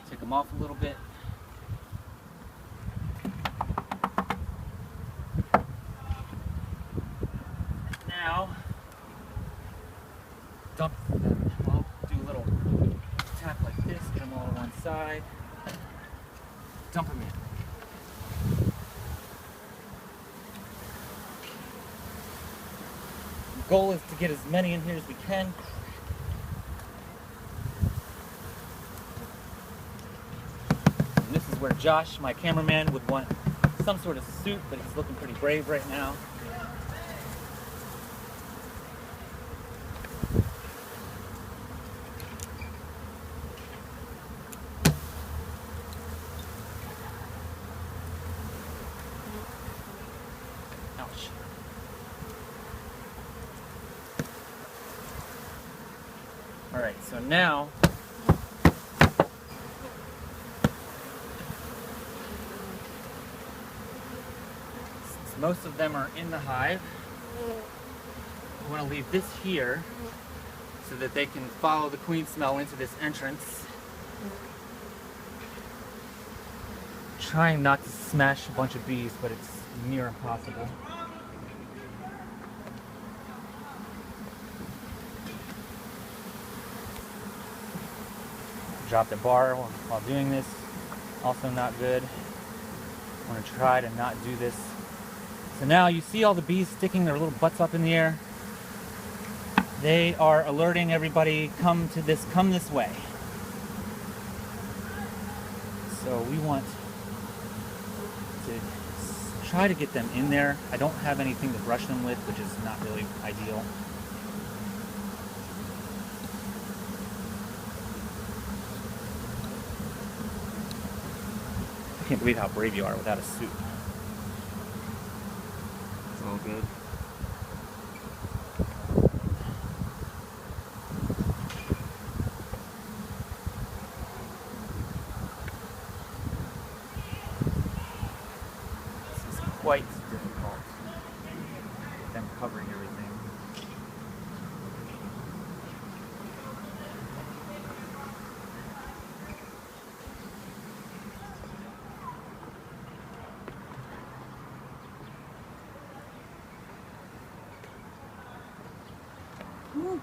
Take them off a little bit. Now, dump them. I'll do a little tap like this, get them all to one side. Dump them in. The goal is to get as many in here as we can. And this is where Josh, my cameraman, would want some sort of suit, but he's looking pretty brave right now. Ouch. All right, so now since most of them are in the hive, I want to leave this here so that they can follow the queen smell into this entrance. Trying not to smash a bunch of bees, but it's near impossible. Drop the bar while doing this, also not good. I want to try to not do this. So now you see all the bees sticking their little butts up in the air. They are alerting everybody, come this way. So we want to try to get them in there. I don't have anything to brush them with, which is not really ideal. I can't believe how brave you are without a suit. It's all good. This is quite difficult. Them covering everything. Woo.